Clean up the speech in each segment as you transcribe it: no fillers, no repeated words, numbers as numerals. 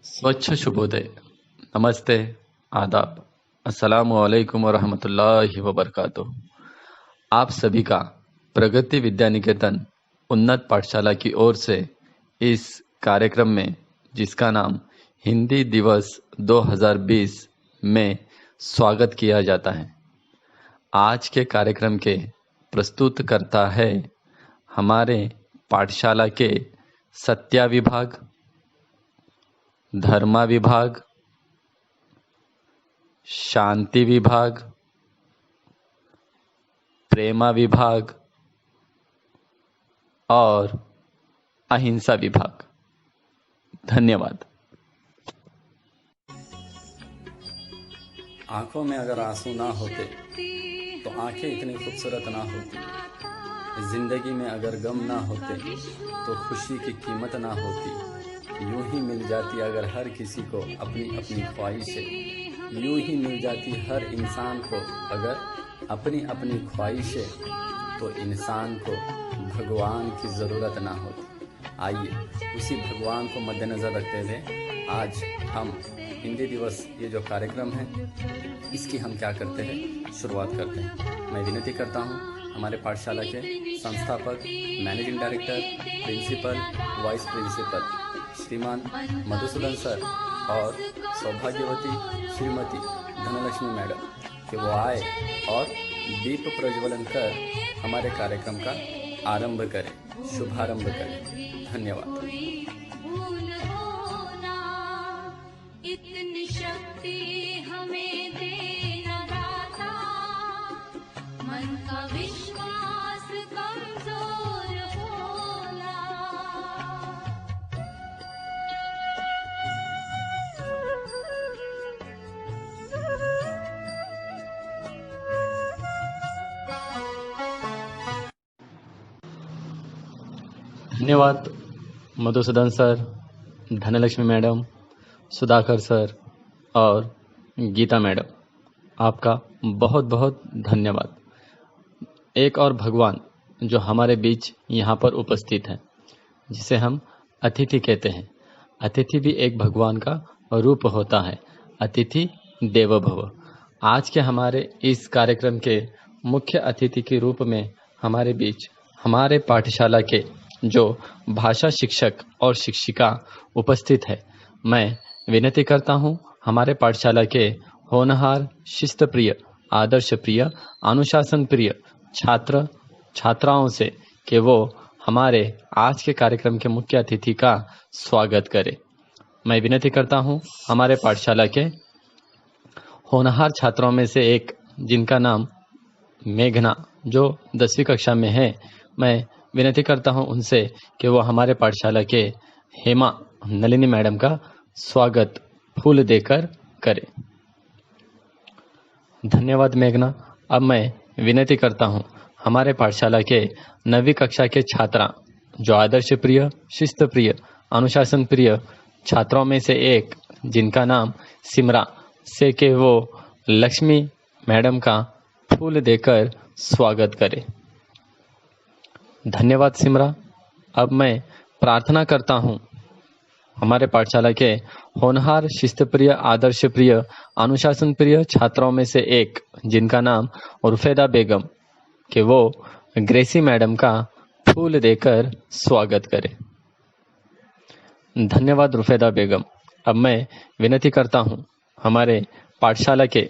स्वच्छ शुभोदय। नमस्ते, आदाब, अस्सलामु अलैकुम वरहमतुल्लाहि वबरकातुह। आप सभी का प्रगति विद्या निकेतन उन्नत पाठशाला की ओर से इस कार्यक्रम में, जिसका नाम हिंदी दिवस 2020 में स्वागत किया जाता है। आज के कार्यक्रम के प्रस्तुतकर्ता है हमारे पाठशाला के सत्या विभाग, धर्मा विभाग, शांति विभाग, प्रेमा विभाग और अहिंसा विभाग। धन्यवाद। आंखों में अगर आंसू ना होते तो आंखें इतनी खूबसूरत ना होती। जिंदगी में अगर गम ना होते तो खुशी की कीमत ना होती। यूं ही मिल जाती अगर हर किसी को अपनी अपनी ख्वाहिशें, यूं ही मिल जाती हर इंसान को अगर अपनी अपनी ख्वाहिशें, तो इंसान को भगवान की ज़रूरत ना होती। आइए उसी भगवान को मद्देनज़र रखते हुए आज हम हिंदी दिवस ये जो कार्यक्रम है इसकी हम क्या करते हैं, शुरुआत करते हैं। मैं विनती करता हूँ हमारे पाठशाला के संस्थापक, managing director, principal, vice principal श्रीमान मधुसूदन सर और सौभाग्यवती श्रीमती धनलक्ष्मी मैडम कि वो आए और दीप प्रज्वलन कर हमारे कार्यक्रम का आरंभ करें, शुभारंभ करें। धन्यवाद। इतनी शक्ति हमें देना दाता, मन का विश्वास कमजोर होला। धन्यवाद Madhusudan sir, Dhanalakshmi madam, Sudhakar sir और गीता मैडम। आपका बहुत बहुत धन्यवाद। एक और भगवान जो हमारे बीच यहाँ पर उपस्थित हैं, जिसे हम अतिथि कहते हैं। अतिथि भी एक भगवान का रूप होता है। अतिथि देवो भव। आज के हमारे इस कार्यक्रम के मुख्य अतिथि के रूप में हमारे बीच हमारे पाठशाला के जो भाषा शिक्षक और शिक्षिका उपस्थित है। मैं विनती करता हूँ हमारे पाठशाला के होनहार, शिस्त प्रिय, आदर्श प्रिय, अनुशासन प्रिय छात्र छात्राओं से कि वो हमारे आज के कार्यक्रम के मुख्य अतिथि का स्वागत करें। मैं विनती करता हूँ हमारे पाठशाला के होनहार छात्रों में से एक, जिनका नाम मेघना, जो 10वीं कक्षा में है, मैं विनती करता हूं उनसे कि वो हमारे पाठशाला के हेमा नलिनी मैडम का स्वागत फूल देकर करें। धन्यवाद मेघना। अब मैं विनती करता हूं हमारे पाठशाला के 9वीं कक्षा के छात्रा, जो आदर्श प्रिय, शिस्त प्रिय, अनुशासन प्रिय छात्रों में से एक, जिनका नाम सिमरा, से कि वो लक्ष्मी मैडम का फूल देकर स्वागत करें। धन्यवाद सिमरा। अब मैं प्रार्थना करता हूँ हमारे पाठशाला के होनहार, शिस्त प्रिय, आदर्श प्रिय, अनुशासन प्रिय छात्रों में से एक, जिनका नाम रुफेदा बेगम, कि वो ग्रेसी मैडम का फूल देकर स्वागत करें। धन्यवाद रुफेदा बेगम। अब मैं विनती करता हूँ हमारे पाठशाला के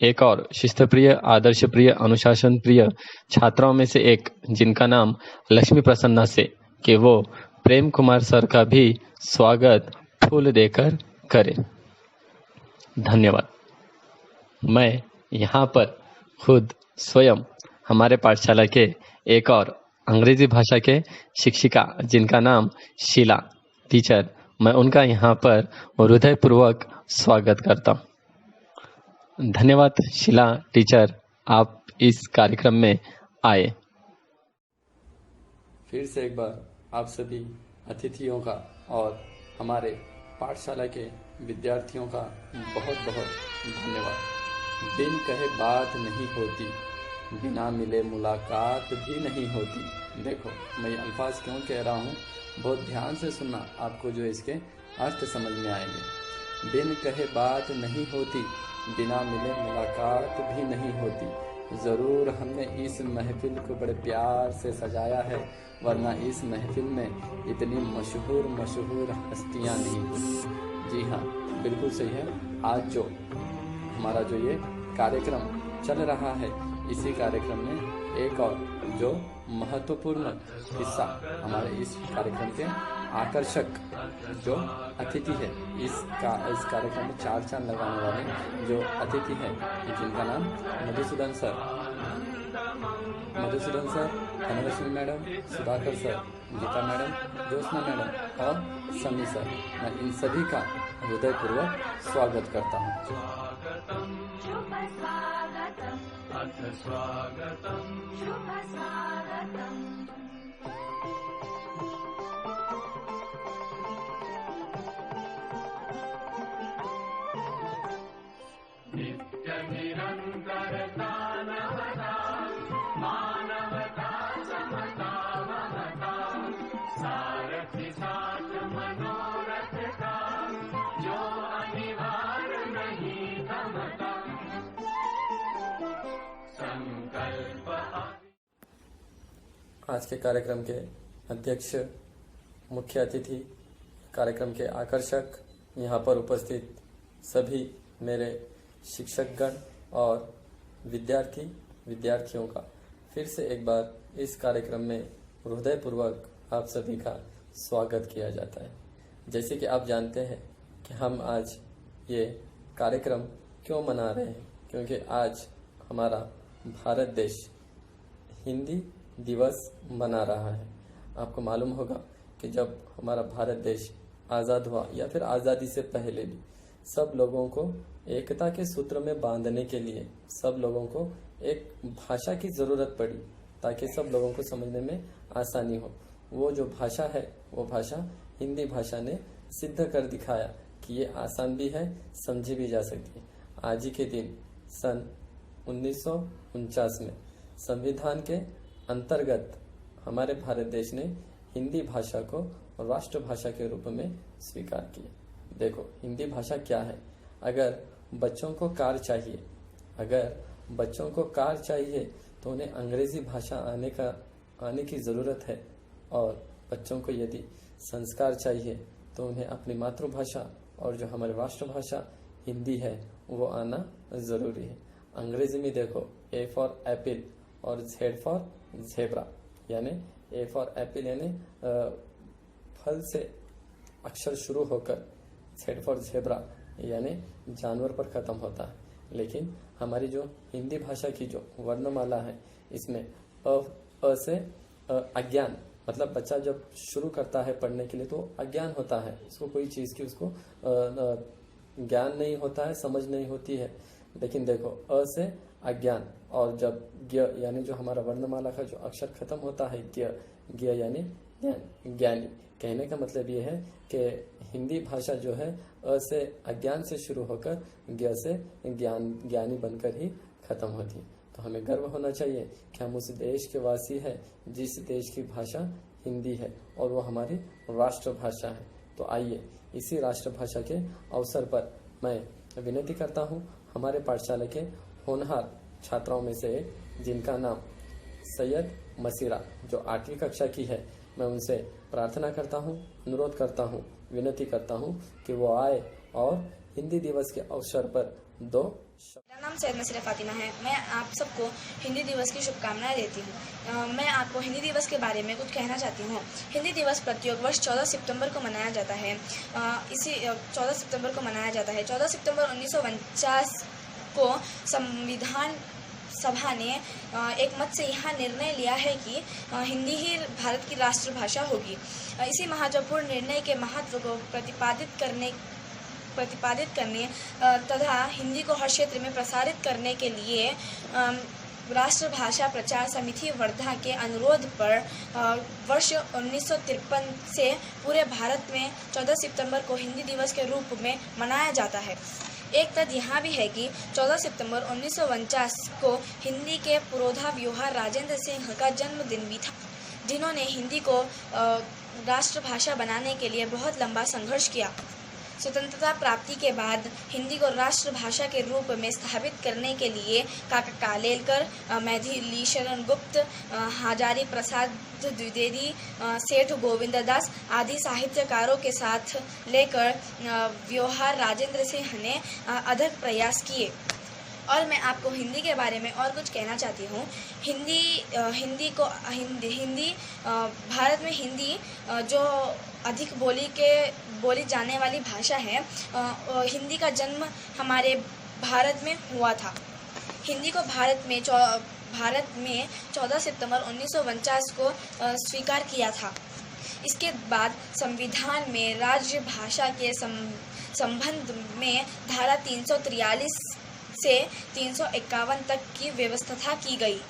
एक और शिस्त प्रिय, आदर्श प्रिय, अनुशासन प्रिय छात्राओं में से एक, जिनका नाम लक्ष्मी प्रसन्ना, से कि वो प्रेम कुमार सर का भी स्वागत फूल देकर करें। धन्यवाद। मैं यहाँ पर खुद स्वयं हमारे पाठशाला के एक और अंग्रेजी भाषा के शिक्षिका, जिनका नाम शीला टीचर, मैं उनका यहाँ पर हृदयपूर्वक स्वागत करता हूँ। धन्यवाद शीला टीचर, आप इस कार्यक्रम में आए। फिर से एक बार आप सभी अतिथियों का और हमारे पाठशाला के विद्यार्थियों का बहुत बहुत धन्यवाद। बिन कहे बात नहीं होती, बिना मिले मुलाकात भी नहीं होती। देखो मैं ये अल्फाज क्यों कह रहा हूँ, बहुत ध्यान से सुनना, आपको जो इसके अर्थ समझ में आएंगे। बिन कहे बात नहीं होती, बिना मिले मुलाकात भी नहीं होती। ज़रूर हमने इस महफिल को बड़े प्यार से सजाया है, वरना इस महफिल में इतनी मशहूर हस्तियाँ नहीं होती। जी हाँ, बिल्कुल सही है। आज जो हमारा जो ये कार्यक्रम चल रहा है, इसी कार्यक्रम में एक और जो महत्वपूर्ण हिस्सा हमारे इस कार्यक्रम के आकर्षक जो अतिथि है, इस कार्यक्रम में चार चांद लगाने वाले जो अतिथि हैं, जिनका नाम Madhusudan sir, Dhanalakshmi madam, Sudhakar sir, Geeta madam, Jyotsna madam और समी सर, मैं इन सभी का हृदयपूर्वक स्वागत करता हूँ। आज के कार्यक्रम के अध्यक्ष, मुख्य अतिथि, कार्यक्रम के आकर्षक, यहाँ पर उपस्थित सभी मेरे शिक्षकगण और विद्यार्थियों का फिर से एक बार इस कार्यक्रम में हृदयपूर्वक आप सभी का स्वागत किया जाता है। जैसे कि आप जानते हैं कि हम आज ये कार्यक्रम क्यों मना रहे हैं, क्योंकि आज हमारा भारत देश हिंदी दिवस मना रहा है। आपको मालूम होगा कि जब हमारा भारत देश आज़ाद हुआ या फिर आज़ादी से पहले भी सब लोगों को एकता के सूत्र में बांधने के लिए सब लोगों को एक भाषा की ज़रूरत पड़ी, ताकि सब लोगों को समझने में आसानी हो। वो जो भाषा है, वो भाषा हिंदी भाषा ने सिद्ध कर दिखाया कि ये आसान भी है, समझी भी जा सकती है। आज ही के दिन सन 1949 में संविधान के अंतर्गत हमारे भारत देश ने हिंदी भाषा को राष्ट्रभाषा के रूप में स्वीकार किया। देखो, हिंदी भाषा क्या है। अगर बच्चों को कार चाहिए तो उन्हें अंग्रेजी भाषा आने की ज़रूरत है, और बच्चों को यदि संस्कार चाहिए तो उन्हें अपनी मातृभाषा और जो हमारी राष्ट्रभाषा हिंदी है वो आना ज़रूरी है। अंग्रेजी में देखो, ए फॉर एप्पल और जेड फॉर ज़ेब्रा, यानी ए फॉर एप्पल यानी फल से अक्षर शुरू होकर जेड फॉर ज़ेब्रा यानी जानवर पर ख़त्म होता है। लेकिन हमारी जो हिंदी भाषा की जो वर्णमाला है, इसमें अ से अज्ञान, मतलब बच्चा जब शुरू करता है पढ़ने के लिए तो अज्ञान होता है, उसको कोई चीज़ की उसको ज्ञान नहीं होता है, समझ नहीं होती है। लेकिन देखो, अ से अज्ञान, और जब ज्ञ यानी जो हमारा वर्णमाला का जो अक्षर खत्म होता है, ज्ञ यानी ज्ञानी। कहने का मतलब ये है कि हिंदी भाषा जो है अ से अज्ञान से शुरू होकर ज्ञ से ज्ञानी बनकर ही खत्म होती है। तो हमें गर्व होना चाहिए कि हम उस देश के वासी हैं जिस देश की भाषा हिंदी है और वो हमारी राष्ट्रभाषा है। तो आइए, इसी राष्ट्रभाषा के अवसर पर मैं विनती करता हूँ हमारे पाठशाला के होनहार छात्राओं में से एक, जिनका नाम सैयद मसीरा, जो 8वीं कक्षा की है, मैं उनसे प्रार्थना करता हूँ, अनुरोध करता हूँ, विनती करता हूँ कि वो आए और हिंदी दिवस के अवसर पर दो मेरा नाम सैयद मसीरा फातिमा है। मैं आप सबको हिंदी दिवस की शुभकामनाएं देती हूँ। मैं आपको हिंदी दिवस के बारे में कुछ कहना चाहती हूँ। हिंदी दिवस प्रत्येक वर्ष 14 सितंबर को मनाया जाता है। इसी 14 सितंबर को मनाया जाता है। 14 सितंबर 1949 को संविधान सभा ने एक मत से यहाँ निर्णय लिया है कि हिंदी ही भारत की राष्ट्रभाषा होगी। इसी महत्वपूर्ण निर्णय के महत्व को प्रतिपादित करने तथा हिंदी को हर क्षेत्र में प्रसारित करने के लिए राष्ट्रभाषा प्रचार समिति वर्धा के अनुरोध पर वर्ष 1953 से पूरे भारत में 14 सितंबर को हिंदी दिवस के रूप में मनाया जाता है। एक तथ्य यहाँ भी है कि 14 सितंबर 1949 को हिंदी के पुरोधा व्यूहार राजेंद्र सिंह का जन्मदिन भी था, जिन्होंने हिंदी को राष्ट्रभाषा बनाने के लिए बहुत लंबा संघर्ष किया। स्वतंत्रता प्राप्ति के बाद हिंदी को राष्ट्रभाषा के रूप में स्थापित करने के लिए काका कालेलकर, मैथिलीशरण गुप्त, हजारी प्रसाद द्विवेदी, सेठ गोविंददास आदि साहित्यकारों के साथ लेकर व्यवहार राजेंद्र सिंह ने अथक प्रयास किए। और मैं आपको हिंदी के बारे में और कुछ कहना चाहती हूँ। हिंदी भारत में हिंदी जो अधिक बोली जाने वाली भाषा है, हिंदी का जन्म हमारे भारत में हुआ था। हिंदी को भारत में 14 सितंबर 1949 को स्वीकार किया था। इसके बाद संविधान में राज्य भाषा के संबंध में धारा 343 से 351 तक की व्यवस्था की गई।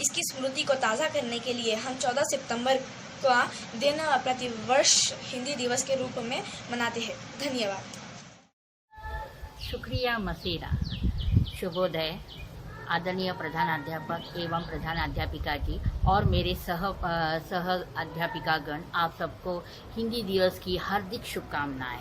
इसकी स्मृति को ताज़ा करने के लिए हम 14 सितंबर का दिन प्रतिवर्ष हिंदी दिवस के रूप में मनाते हैं। धन्यवाद। शुक्रिया मसीरा। शुभोदय आदरणीय प्रधानाध्यापक एवं प्रधानाध्यापिका जी और मेरे सह अध्यापिकागण, आप सबको हिंदी दिवस की हार्दिक शुभकामनाएं।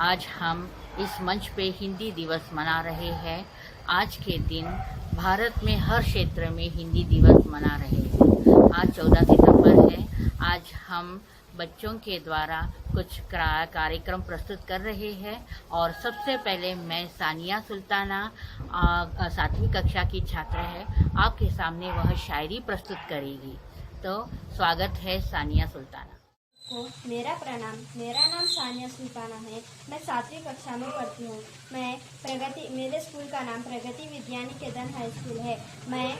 आज हम इस मंच पे हिंदी दिवस मना रहे हैं। आज के दिन भारत में हर क्षेत्र में हिंदी दिवस मना रहे हैं। आज 14 सितंबर है। आज हम बच्चों के द्वारा कुछ कार्यक्रम प्रस्तुत कर रहे हैं और सबसे पहले मैं सानिया सुल्ताना 7वीं कक्षा की छात्र है, आपके सामने वह शायरी प्रस्तुत करेगी। तो स्वागत है सानिया सुल्ताना को। मेरा प्रणाम। मेरा नाम सानिया सुल्ताना है। मैं 7वीं कक्षा में पढ़ती हूँ। मेरे स्कूल का नाम प्रगति विद्यानिकेतन हाई स्कूल है। मैं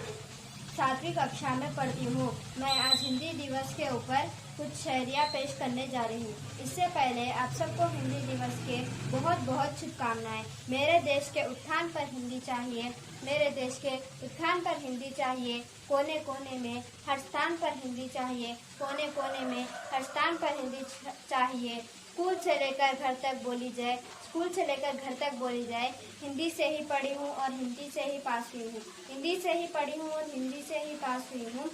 7वीं कक्षा में पढ़ती हूँ। मैं आज हिंदी दिवस के ऊपर कुछ शायरियाँ पेश करने जा रही हूँ। इससे पहले आप सबको हिंदी दिवस के बहुत बहुत शुभकामनाएं। मेरे देश के उत्थान पर हिंदी चाहिए। मेरे देश के उत्थान पर हिंदी चाहिए। कोने कोने में हर स्थान पर हिंदी चाहिए। कोने कोने में हर स्थान पर हिंदी चाहिए। स्कूल से लेकर घर तक बोली जाए। स्कूल से लेकर घर तक बोली जाए। हिंदी से ही पढ़ी हूँ और हिंदी से ही पास हुई हूँ। हिंदी से ही पढ़ी हूँ और हिंदी से ही पास हुई हूँ।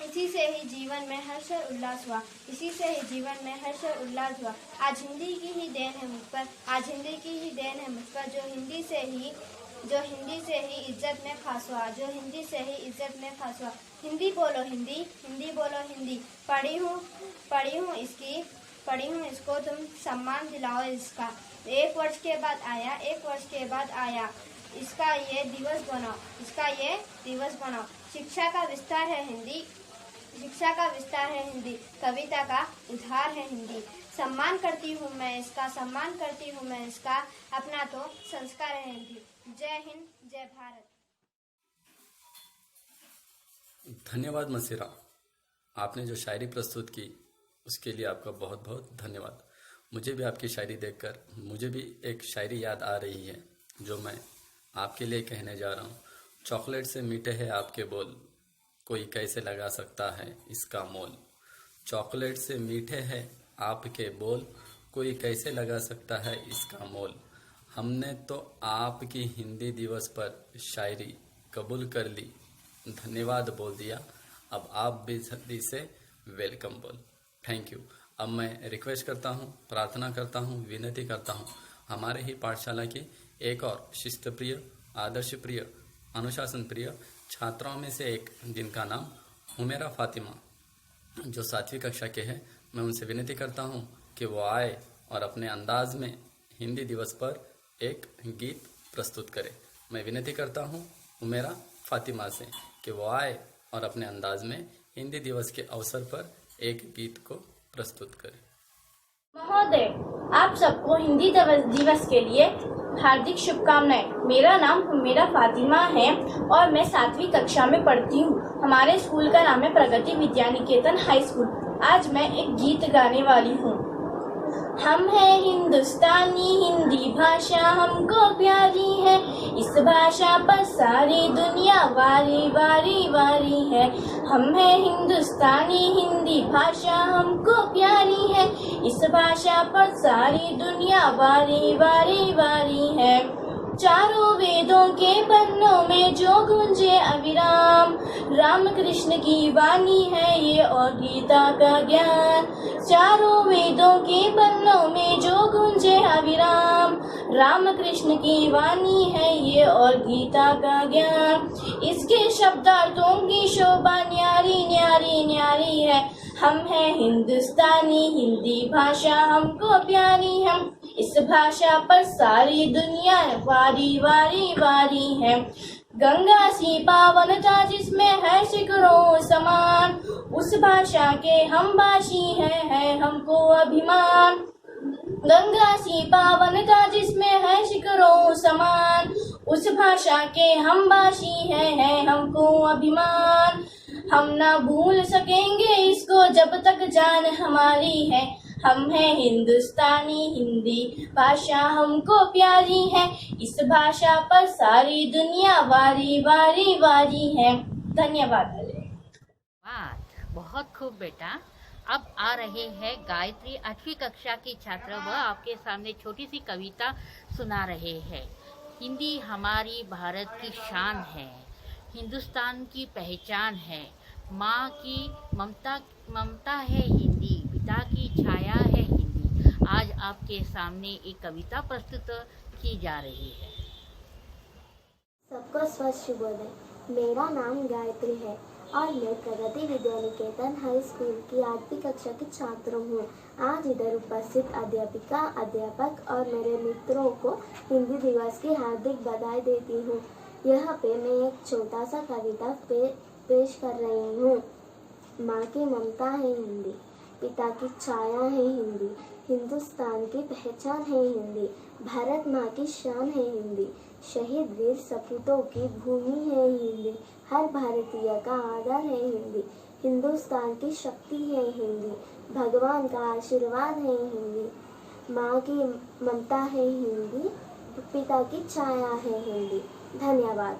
इसी से ही जीवन में हर्ष और उल्लास हुआ। इसी से ही जीवन में हर्ष और उल्लास हुआ। आज हिंदी की ही देन है मुझ पर। आज हिंदी की ही देन है मुझ पर। जो हिंदी से ही इज्जत में खास हुआ। जो हिंदी से ही इज्जत में खास हुआ। हिंदी बोलो हिंदी, हिंदी बोलो हिंदी। पढ़ी हूँ इसको, तुम सम्मान दिलाओ इसका। 1 वर्ष के बाद आया। इसका ये दिवस बनाओ। शिक्षा का विस्तार है हिंदी। कविता का उद्धार है हिंदी। सम्मान करती हूँ मैं इसका। अपना तो संस्कार है हिंदी। जय हिंद, जय भारत। धन्यवाद मसीरा। आपने जो शायरी प्रस्तुत की उसके लिए आपका बहुत बहुत धन्यवाद। मुझे भी आपकी शायरी देखकर मुझे भी एक शायरी याद आ रही है जो मैं आपके लिए कहने जा रहा हूँ। चॉकलेट से मीठे हैं आपके बोल, कोई कैसे लगा सकता है इसका मोल। चॉकलेट से मीठे हैं आपके बोल, कोई कैसे लगा सकता है इसका मोल। हमने तो आपकी हिंदी दिवस पर शायरी कबूल कर ली, धन्यवाद बोल दिया। अब आप भी जल्दी से वेलकम बोल। Thank you. अब मैं रिक्वेस्ट करता हूँ, प्रार्थना करता हूँ, विनती करता हूँ हमारे ही पाठशाला की एक और शिस्त प्रिय, आदर्श प्रिय, अनुशासन प्रिय छात्राओं में से एक, जिनका नाम हुमेरा फातिमा, जो 7वीं कक्षा के हैं, मैं उनसे विनती करता हूँ कि वो आए और अपने अंदाज में हिंदी दिवस पर एक गीत प्रस्तुत करे। मैं विनती करता हूँ हुमेरा फातिमा से कि वो आए और अपने अंदाज में हिंदी दिवस के अवसर पर एक गीत को प्रस्तुत करें। महोदय, आप सबको हिंदी दिवस के लिए हार्दिक शुभकामनाएं। मेरा नाम हुमेरा फातिमा है और मैं 7वीं कक्षा में पढ़ती हूँ। हमारे स्कूल का नाम है प्रगति विद्यानिकेतन हाई स्कूल। आज मैं एक गीत गाने वाली हूँ। हम हैं हिंदुस्तानी, हिंदी भाषा हमको प्यारी है। इस भाषा पर सारी दुनिया वारी वारी वारी है। हम हैं हिंदुस्तानी, हिंदी भाषा हमको प्यारी है। इस भाषा पर सारी दुनिया वारी वारी वारी है। चारों वेदों के पन्नों में जो गूंजे अविराम, राम कृष्ण की वाणी है ये और गीता का ज्ञान। चारों वेदों के पन्नों में जो गूंजे अविराम, राम कृष्ण की वाणी है ये और गीता का ज्ञान। इसके शब्दार्थों की शोभा न्यारी न्यारी न्यारी है। हम हैं हिंदुस्तानी, हिंदी भाषा हमको प्यारी है। इस भाषा पर सारी दुनिया वारी वारी वारी है। गंगा सी पावनता जिसमें है शिखरों समान, उस भाषा के हम भाषी है हमको अभिमान। गंगा सी पावनता जिसमें है शिखरों समान, उस भाषा के हम भाषी है हमको अभिमान। हम ना भूल सकेंगे इसको जब तक जान हमारी है। हम हैं हिंदुस्तानी, हिंदी भाषा हमको प्यारी है। इस भाषा पर सारी दुनिया वारी वारी वारी है। धन्यवाद। वाह, बहुत खूब बेटा। अब आ रहे हैं गायत्री 8वीं कक्षा की छात्र, वह आपके सामने छोटी सी कविता सुना रहे हैं। हिंदी हमारी भारत की शान है, हिंदुस्तान की पहचान है। माँ की ममता है हिंदी, पिता की छाया है हिंदी। आज आपके सामने एक कविता प्रस्तुत की जा रही है। सबको स्वस्थ शुभोदय। मेरा नाम गायत्री है और मैं प्रगति विद्या निकेतन हाई स्कूल की 8वीं कक्षा की छात्र हूँ। आज इधर उपस्थित अध्यापिका, अध्यापक और मेरे मित्रों को हिंदी दिवस की हार्दिक बधाई देती हूँ। यहाँ पे मैं एक छोटा सा कविता पेश कर रही हूँ। माँ की ममता है हिंदी, पिता की छाया है हिंदी, हिंदुस्तान की पहचान है हिंदी, भारत माँ की शान है हिंदी, शहीद वीर सपूतों की भूमि है हिंदी, हर भारतीय का आदर है हिंदी, हिंदुस्तान की शक्ति है हिंदी, भगवान का आशीर्वाद है हिंदी, माँ की ममता है हिंदी, पिता की छाया है हिंदी। धन्यवाद।